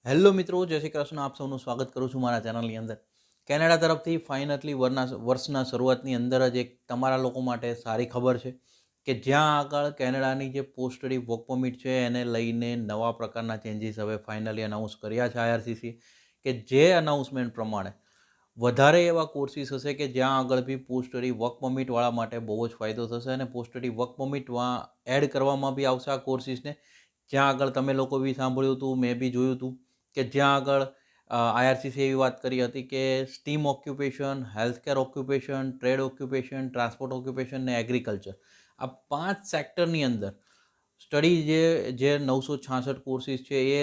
Hello મિત્રો, જય શ્રી કૃષ્ણ. આપ સૌનું સ્વાગત કરું છું મારા ચેનલની અંદર. કેનેડા તરફથી ફાઇનલી વર્ષના શરૂઆતની અંદર જ એક તમારા લોકો માટે સારી ખબર છે કે જ્યાં આગળ કેનેડાની જે પોસ્ટ સ્ટડી વર્ક પરમિટ છે એને લઈને નવા પ્રકારના ચેન્જીસ હવે ફાઇનલી અનાઉન્સ કર્યા છે આઈઆરસીસી, કે જે અનાઉન્સમેન્ટ પ્રમાણે વધારે એવા કોર્સિસ હશે કે જ્યાં આગળ બી પોસ્ટ સ્ટડી વર્ક પરમિટવાળા માટે બહુ જ ફાયદો થશે અને પોસ્ટ સ્ટડી વર્ક પરમિટમાં એડ કરવામાં બી આવશે આ કોર્સિસને. જ્યાં આગળ તમે લોકો બી સાંભળ્યું હતું, મેં બી જોયું હતું કે જ્યાં આગળ આઈઆરસીસી એવી વાત કરી હતી કે steam occupation, healthcare occupation, trade occupation, transport occupation ને એગ્રીકલ્ચર, આ 5 સેક્ટરની અંદર સ્ટડી જે 966 કોર્સિસ છે એ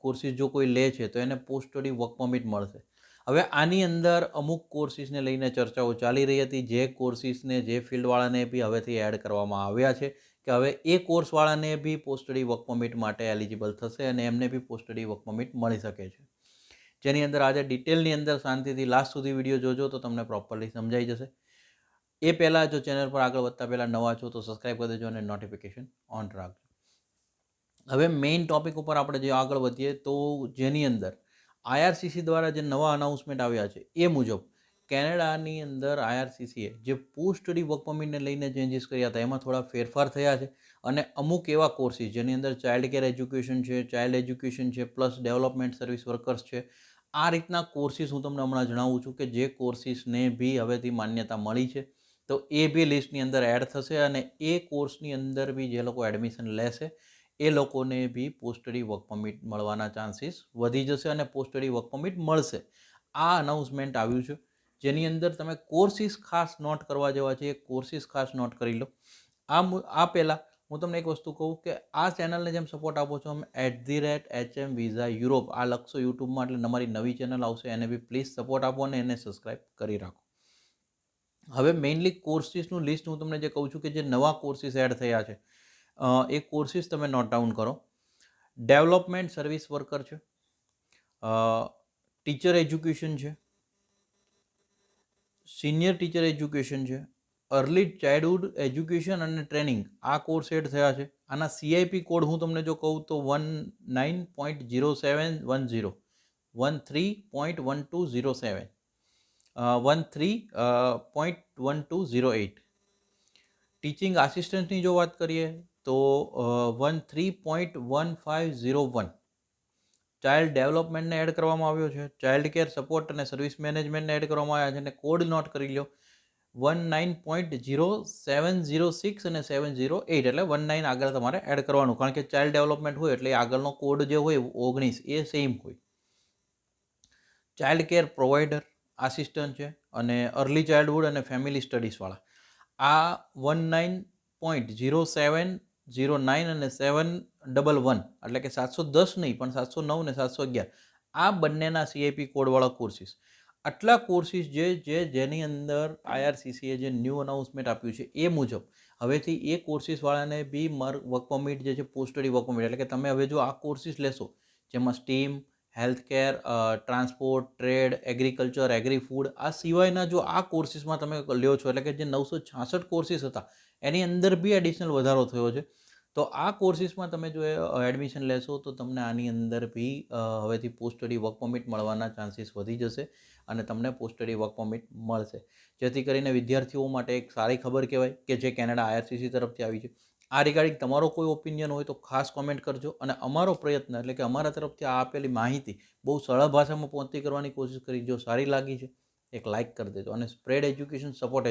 કોર્સિસ જો કોઈ લે છે તો એને પોસ્ટ સ્ટડી વર્ક પરમિટ મળશે. હવે આની અંદર અમુક કોર્સિસને લઈને ચર્ચાઓ ચાલી રહી હતી, જે કોર્સિસને જે ફિલ્ડવાળાને બી હવેથી એડ કરવામાં આવ્યા છે કે હવે એ કોર્સવાળાને બી પોસ્ટ સ્ટડી વર્ક પરમિટ માટે એલિજિબલ થશે અને એમને બી પોસ્ટ સ્ટડી વર્ક પરમિટ મળી શકે છે. જેની અંદર આજે ડિટેલની અંદર શાંતિથી લાસ્ટ સુધી વિડીયો જોજો તો તમને પ્રોપરલી સમજાઈ જશે. એ પહેલાં જો ચેનલ પર આગળ વધતા પહેલાં નવા છો તો સબસ્ક્રાઈબ કરી દેજો અને નોટિફિકેશન ઓન રાખજો. હવે મેઇન ટોપિક ઉપર આપણે જે આગળ વધીએ તો જેની અંદર આઈઆરસીસી દ્વારા જે નવા અનાઉન્સમેન્ટ આવ્યા છે એ મુજબ કેનેડાની અંદર આઈઆરસીસીએ જે પોસ્ટ સ્ટડી વર્ક પરમિટને લઈને ચેન્જીસ કર્યા હતા એમાં થોડા ફેરફાર થયા છે અને અમુક એવા કોર્સિસ જેની અંદર ચાઇલ્ડ કેર એજ્યુકેશન છે, ચાઇલ્ડ એજ્યુકેશન છે, પ્લસ ડેવલપમેન્ટ સર્વિસ વર્કર્સ છે, આ રીતના કોર્સિસ હું તમને હમણાં જણાવું છું કે જે કોર્સિસને બી હવેથી માન્યતા મળી છે તો એ બી લિસ્ટની અંદર એડ થશે અને એ કોર્સની અંદર બી જે લોકો એડમિશન લેશે એ લોકોને બી પોસ્ટ સ્ટડી વર્ક પરમિટ મળવાના ચાન્સીસ વધી જશે અને પોસ્ટ સ્ટડી વર્ક પરમિટ મળશે. આ અનાઉન્સમેન્ટ આવ્યું છે જેની અંદર તમે કોર્સિસ ખાસ નોટ કરવા જેવા છે, એ કોર્સિસ ખાસ નોટ કરી લો. આ પહેલાં હું તમને એક વસ્તુ કહું કે આ ચેનલને જેમ સપોર્ટ આપો છો અમે @HM વિઝા યુરોપ આ લખશો યુટ્યુબમાં એટલે તમારી નવી ચેનલ આવશે, એને બી પ્લીઝ સપોર્ટ આપો અને એને સબસ્ક્રાઈબ કરી રાખો. હવે મેઇનલી કોર્સિસનું લિસ્ટ હું તમને જે કહું છું કે જે નવા કોર્સિસ એડ થયા છે એ કોર્સિસ તમે નોટ ડાઉન કરો. ડેવલપમેન્ટ સર્વિસ વર્કર છે, ટીચર એજ્યુકેશન છે, સિનિયર ટીચર એજ્યુકેશન છે, અર્લી ચાઇલ્ડહુડ એજ્યુકેશન અને ટ્રેનિંગ, આ કોર્સ એડ થયા છે. આના સીઆઈપી કોડ હું તમને જો કહું તો 19.0710, 13.1207, 13.1208. ટીચિંગ આસિસ્ટન્ટની જો વાત કરીએ તો 13.1501. ચાઇલ્ડ ડેવલપમેન્ટને એડ કરવામાં આવ્યો છે, ચાઇલ્ડ કેર સપોર્ટ અને સર્વિસ મેનેજમેન્ટને એડ કરવામાં આવ્યા છે અને કોડ નોટ કરી લો 19.0706 અને 708, એટલે 19 આગળ તમારે એડ કરવાનું, કારણ કે ચાઇલ્ડ ડેવલપમેન્ટ હોય એટલે આગળનો કોડ જે હોય 19 એ સેમ હોય. ચાઇલ્ડ કેર પ્રોવાઈડર આસિસ્ટન્ટ છે અને અર્લી ચાઇલ્ડહુડ અને ફેમિલી સ્ટડીઝવાળા, આ 19.0709 અને 711, એટલે કે 710 નહીં પણ 709 ને 711, આ બંનેના સીઆઈપી કોડવાળા કોર્સિસ. આટલા કોર્સિસ જેની અંદર આઈઆરસીસીએ જે ન્યૂ અનાઉન્સમેન્ટ આપ્યું છે એ મુજબ હવેથી એ કોર્સિસવાળાને બી વર્ક પરમિટ જે છે પોસ્ટ સ્ટડી વર્ક પરમિટ, એટલે કે તમે હવે જો આ કોર્સિસ લેશો જેમાં STEM, healthcare, transport, trade, agriculture, agri food, આ સિવાયના જો આ કોર્સિસમાં તમે લ્યો છો એટલે કે જે 966 કોર્સિસ હતા એની અંદર બી એડિશનલ વધારો થયો છે. તો આ કોર્સિસમાં તમે જો એડમિશન લેશો તો તમને આની અંદર બી હવેથી પોસ્ટ સ્ટડી વર્ક પરમિટ મળવાના ચાન્સીસ વધી જશે અને તમને પોસ્ટ સ્ટડી વર્ક પરમિટ મળશે, જેથી કરીને વિદ્યાર્થીઓ માટે એક સારી ખબર કહેવાય કે જે કેનેડા આઈઆરસીસી તરફથી આવી છે. આ રિગાર્ડિંગ તમારો કોઈ ઓપિનિયન હોય તો ખાસ કોમેન્ટ કરજો અને અમારો પ્રયત્ન એટલે કે અમારા તરફથી આ આપેલી માહિતી બહુ સરળ ભાષામાં પહોંચતી કરવાની કોશિશ કરી. જો સારી લાગી છે એક લાઇક કરી દેજો અને સ્પ્રેડ એજ્યુકેશન, સપોર્ટ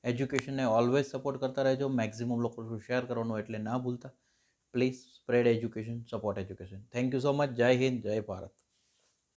એજ્યુકેશનને ઓલવેઝ સપોર્ટ કરતા રહેજો. મેક્સિમમ લોકો શેર કરવાનું એટલે ના ભૂલતા. Please spread education, support education. Thank you so much. જય હિન્દ, જય ભારત.